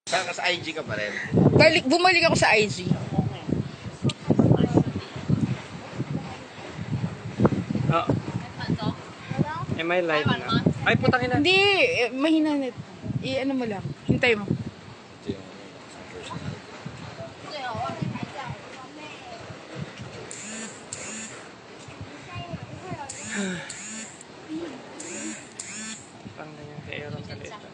Saan ka sa IG ka pa rin? Bumalik ako sa IG. Oh. Am I live na? Ay, putang ina. Hindi, mahina net. Ano mo lang. Hintay mo. Ito yung personal. Parang ganyan kay Aaron Caleta.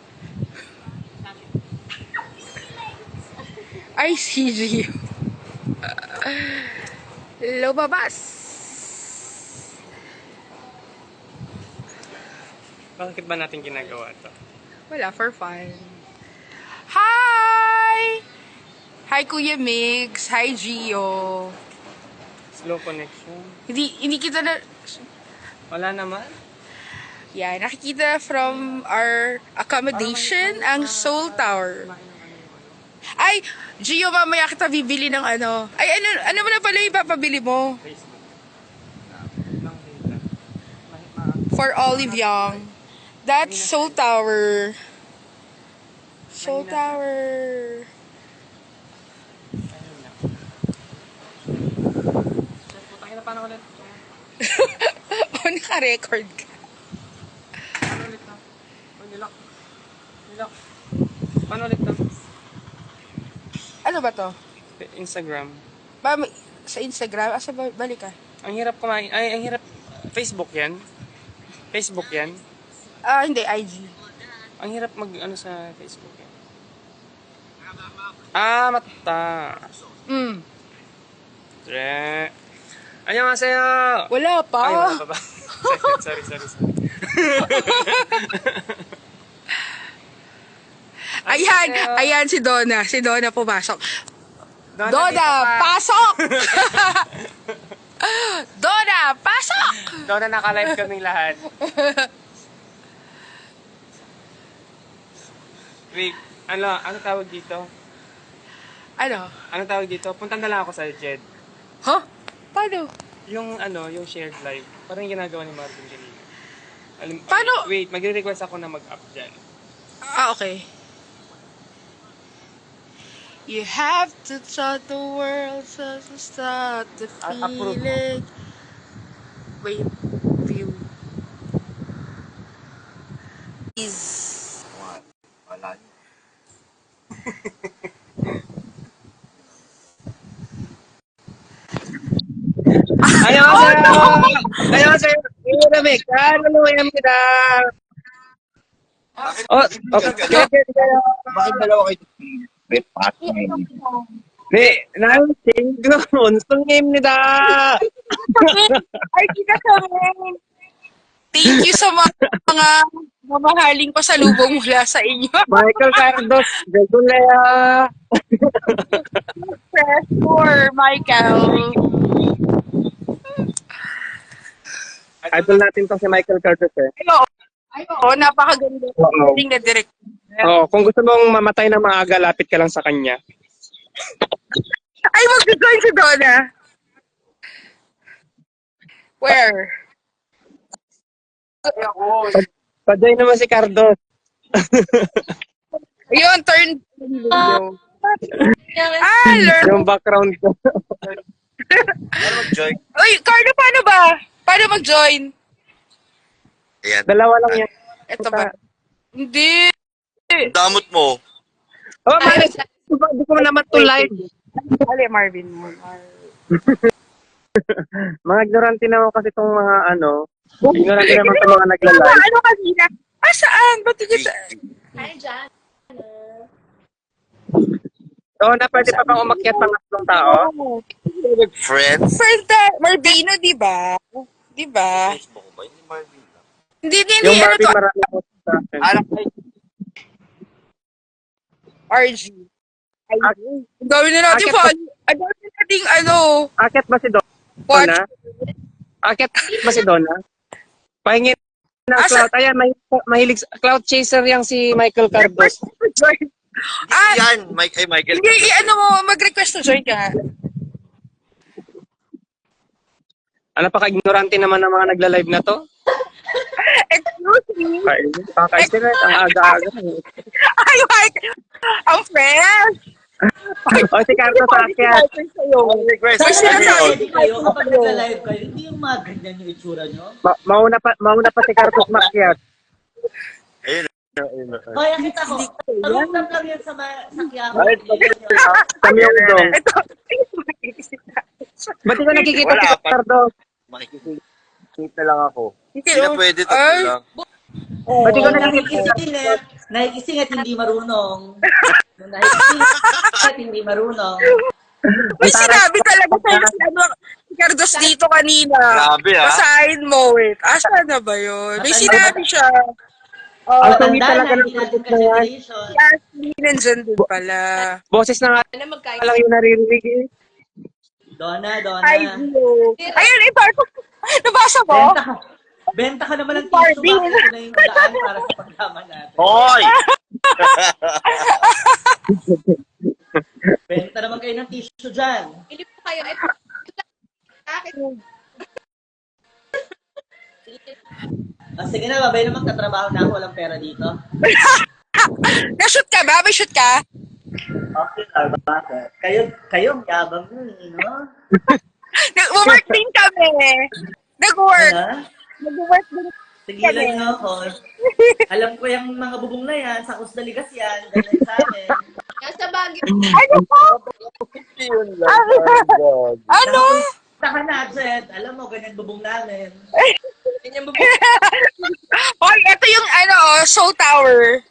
I see you. Lumabas. Bakit ba natin ginagawa to? Wala, for fun. Hi! Hi, Kuya Migs. Hi, Gio. Slow connection. Hindi kita na... Wala naman. Yeah, nakikita from our accommodation ang Seoul Tower. Ay, Gio, mamaya kita bibili ng ano. Ay, ano mo na pala yung papabili mo? Facebook. Lang data. For Olive Young. That's Seoul Tower. Seoul Tower. Ayun na. Putang ina, paano ulit? Oh, naka-record ka. Paano ulit na? Oh, nilak. Nilak. Paano ulit na? Ano ba to? Instagram. Sa Instagram? Asa balik ka? Ang hirap kumain. Ay, ang hirap. Facebook yan. Facebook yan. Hindi, IG. Ang hirap ano sa Facebook yan. Ah, mata. Tre. Annyeonghaseyo. Wala pa. Ay, wala pa ba? sorry. Ayan si Donna. Si Donna pumasok. Donna, pasok! Donna, pasok! Doon na naka-live kaming lahat. Wait, ano tawag dito? Ano? Ano tawag dito? Punta na lang ako sa Jed. Huh? Paano? Yung shared live. Parang yung ginagawa ni Marvin kanina. Paano? Wait, magre-request ako na mag-up dyan. Okay. You have to tell the world to start the Approve mo. feeling. Wait, view. Is Wala. Annyeonghaseyo! Annyeonghaseyo! Iramik! Ano kita? Oh, okay. Bakit dalawa kayo? May partner. 네, 나는 쟁금 원숭이입니다. Ay, kita kami. Thank you sa mga mamahaling pasalubong mula sa inyo. Michael Cardos, Regulea. Press for Michael. Idol natin to si Michael Cardos eh. Oo, napakaganda. Oo. Galing na direct. Oh, kung gusto mong mamatay na maaga, lapit ka lang sa kanya. Ay, mag-join si Donna. Where? Paday naman si Cardos. Ayun, turn. Learn. Yung background ko. Ano mag-join? Uy, Carlo, paano ba? Paano mag-join? Ayan. Dalawa lang yan. Ito ba? Hindi. Damot mo. Oh, Maris, hindi ko naman to live. Ali, Marvin. Mga ignorante naman kasi itong mga ignorante naman itong mga nagla-live. Ano kanina? Saan? Ba't hindi sa... Oo, na pwede pa bang umakyat pang tatlong tao? Friends? First, Marvino, di ba? Di ba? Facebook ba? Hindi Marvin lang. Hindi, Yung ano Marvin to? marami po sa akin. Alam ko. RG. Ay, ang dami na natin Akit- follow. Ang dami na nating Akyat ba si watch. Donna? Akyat ba si Donna? Pahingin ng Asa- cloud. Ayan, mahilig cloud chaser yang si Michael Cardos. Join. Yan, Michael. Hindi, mo, mag-request to join ka. Ano pa ka-ignorante naman ng mga nagla-live na to? Excuse me. Kakain sila. Ang aga-aga. Ay, Mike. Ang fresh. O, si Carlos akyat. Request. May Sana sinasabi ready kayo kapag nagla-live kayo. Hindi yung mga ganyan yung itsura nyo. Mauna pa si Carlos makyat. Ayun. Ayun. Hoy, nakita ko. Tarong-tap lang yan sa Quiapo. Sa Myeongdong. Ito. Ba't di ko nakikita Wala si pa. Carlos? Makikisip na lang ako. Hindi Hindi na pwede to Ay. lang. Ba't di ko nakikita? Nakikisingit. Nakikisingit, hindi marunong. Nakikisingit, hindi marunong. May sinabi talaga sa'yo si Cardos dito kanina. Grabe, ah. Basahin mo, wait. Asa na ba yun? May sinabi siya. Ang tumi Tanda talaga na, ng hindi natin Carlos na yan. ka-generation. Si Ashley nandyan din pala. Boses na nga lang yung naririnig eh. Donna. Hi, Gio. Ayun, ito. Nabasa mo? Benta ka naman ng Barbie. tissue. Bakit ito na yung daan para sa pagkama natin? Hoy! Benta naman kayo ng tissue dyan. Hindi po kayo. Ay, bakit? Sige na, babay naman. Katrabaho na ako. Walang pera dito. Na-shoot ka ba? May shoot ka? Okay, bakit? Kayo, ang yabang mo eh, no? Nag-work din kami. Nag-work. Ha? Nag-work din. Tigilan niyo ako. Alam ko yung mga bubong na yan, sa Kusdaligas yan, ganyan sa amin. Nasa Baguio. Ano po? Yun lang. God. Ano? Saka na, Jed. Alam mo, ganyan bubong namin. Ganyan bubong. Hoy, ito yung Soul Tower.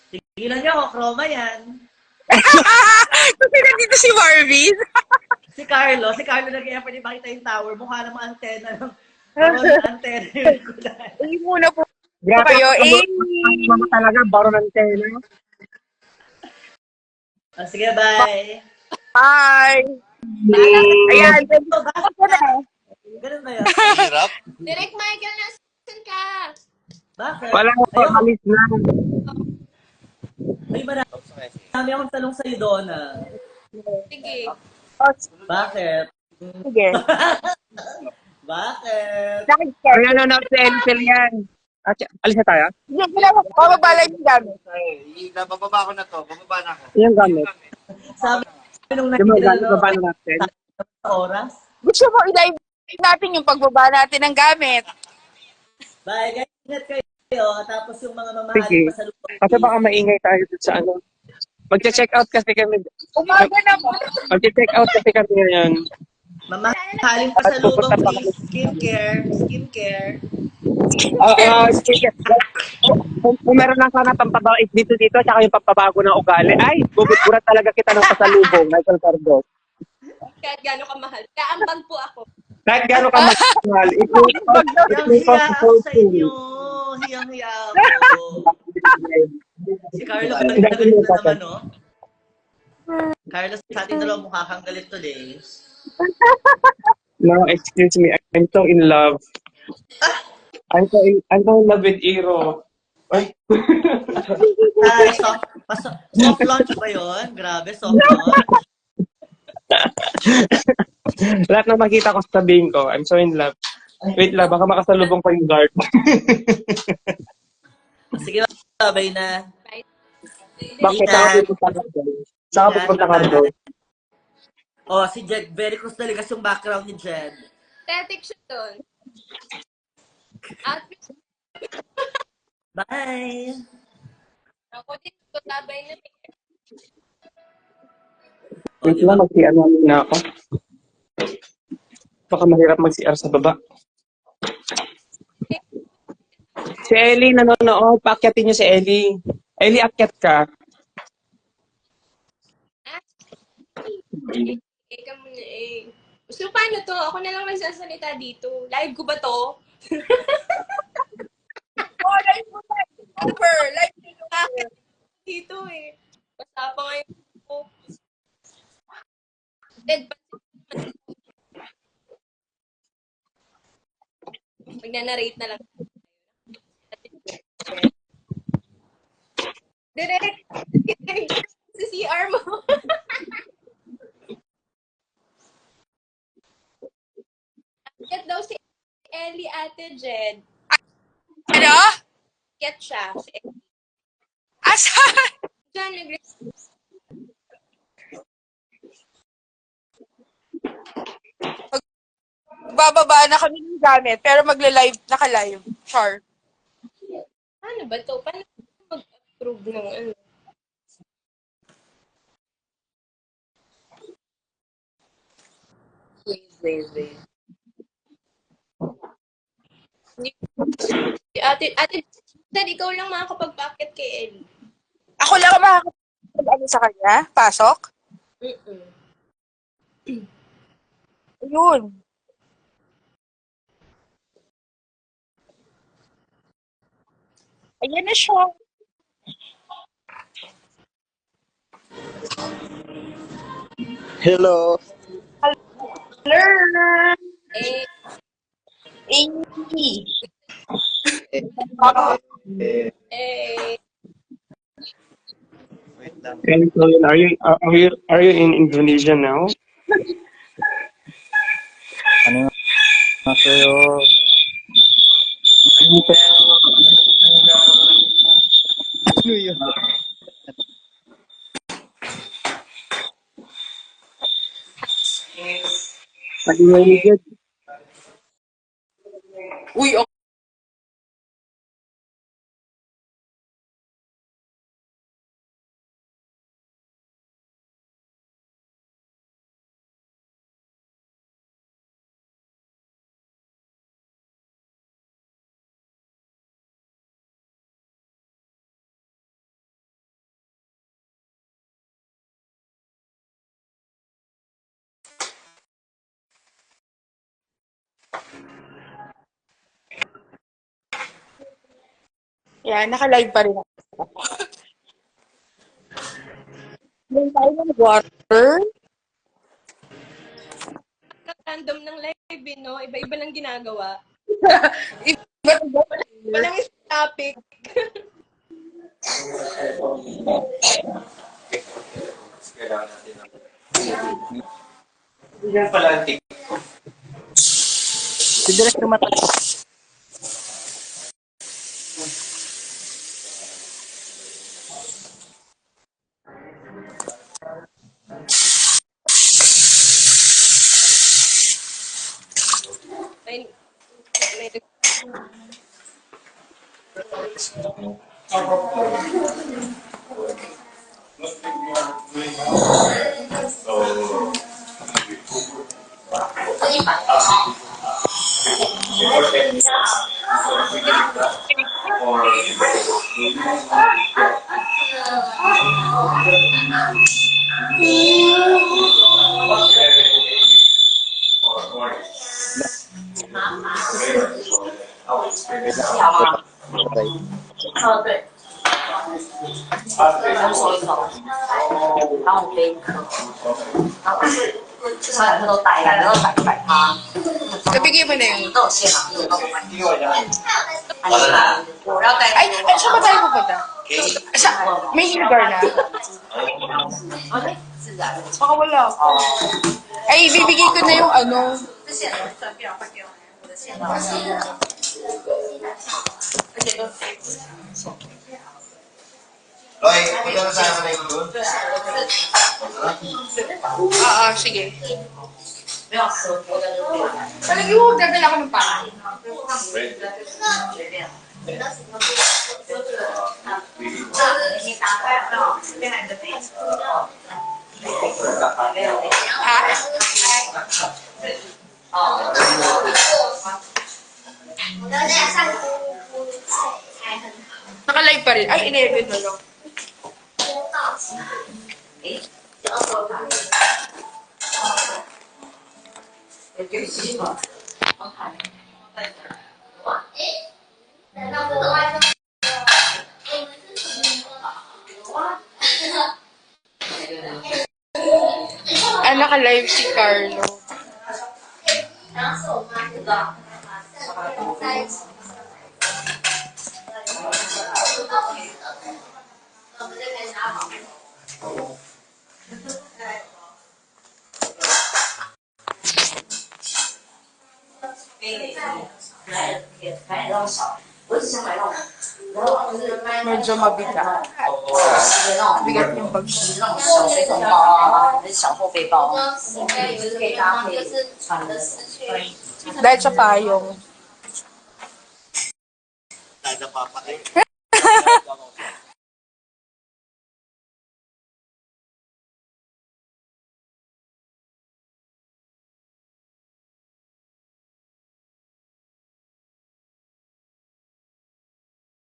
Tigilan niyo ako, chroma yan. Kasi nandito si Marvin. Si Carlo nag-i-effort yung makita yung tower. Mukha namang antena ng antena yung kulay. Eh, muna po Grabe kayo. ang mama talaga, baro ng tela. Sige, bye. Bye. Ayan. Ako na. Ganun ba yun? Hirap. Direk Michael, nasan ka? Bakit? Wala ko, alis na. Ay, marami akong tanong sa'yo, Donna. Sige. Bakit? Sige. Bakit? Bakit ka? Ay, nanonood si Encel yan. Alis na tayo? Sige, pababala yung gamit. Bababa ko na to. Bababa na ako. Yung gamit. Sabi nung Yung mga gamit, nakikita baba na natin. sa oras. Gusto mo i-live natin yung pagbaba natin ng gamit. Bye, guys. Ingat kayo. Tapos yung mga Sige. mamahaling pasalubong. Kasi baka maingay tayo dun sa ano. Magche-check out kasi kami. Umaga na po. Magche-check out kasi kami ngayon. Mamahaling pasalubong, please. Skincare. Kung meron lang sana pampabait dito, tsaka yung pampabago ng ugali. Ay, bubut-burat talaga kita ng pasalubong, Michael Cardos. Kahit gano'n kamahal. Kaambag po ako. Kahit gano'n ka mahal, Hiyang-hiya ako sa inyo. Hiyang-hiya ako. Si Carlo, galit na galit na naman, no? Carlos, sa ating dalawa mukha kang galit today. No, excuse me, I'm so in love. I'm so in love with Iro. Ay. Ay, soft launch ba yun? Grabe, soft launch. Lahat na makita ko sabihin ko, I'm so in love. Wait lang, baka makasalubong ko yung guard. Sige, babay na. Bakit ako pupunta ka doon? Saan ka pupunta ka doon? Oh, si Jed, very close talaga yung background ni Jed. Tetik siya doon. At Bye! ako din, tutabay na. Wait lang, mag-CR na ako. Baka mahirap mag-CR sa baba. Si Ellie nanonood, paakyatin niyo si Ellie. Ellie, akyat ka. Ika muna eh. So, paano to? Ako na lang magsasalita dito. Live ko ba to? Oh, live mo na. Over. Live mo na. Dito eh. Basta pa ngayon ko. Dead ba? Magnanarrate na lang. Direct. Sa CR mo. Get daw si Ellie, Ate Jed. umakyat siya. Asan? Diyan, Bababa na kami ng gamit, pero magla-live, naka-live. Char. Paano ba to? Paano mag-approve ng ano? Wait. Ate, Dad, ikaw lang makakapag-packet kay Ellie. Ako lang ang makakapag-ano sa kanya? Pasok? Mm-mm. Ayun. Ayan na siya. Hello. Hello! Eh, Amy. Eh, eh, wait lang. And so, are you in Indonesia now? Ano nga sa'yo? Ano yun? Pag-iwaligid. Uy, okay. Yan, naka-live pa rin ako. Meron tayo ng water. random ng live, no? Iba-iba lang ginagawa. Iba-iba. Walang isang topic. Si Direk namatay. May Wait lang. Patay. 哦，对，然后收一收，然后我给你喝，然后就是两个都带，两个都摆趴， Nabigay mo na yun. 都有现场，都有卖。我要带。 Ay, saan ba tayo pupunta? Sa, may lugar na. OK，自然。 Baka wala ako. Ay, bibigay ko na yung ano. 这现场算不要换掉，我的现场。而且都。 Roy, punta na sa akin na yun doon. Oo, sige. 没有喝，我的就点。 Palagi mo, dadala ko ng pala. 随便。这你打开没有？这边还有个杯子。没有。 Ha? 哦。 Naka-live pa rin. Ay, 11 na lang. 对不起，我看。 Ah, naka-live si Carlo. Medyo mabigat. Bigat yung bag. 那种小水桶包啊，还是小后背包，就是可以搭配穿的。 Dahil sa payong. Tayo napapakay.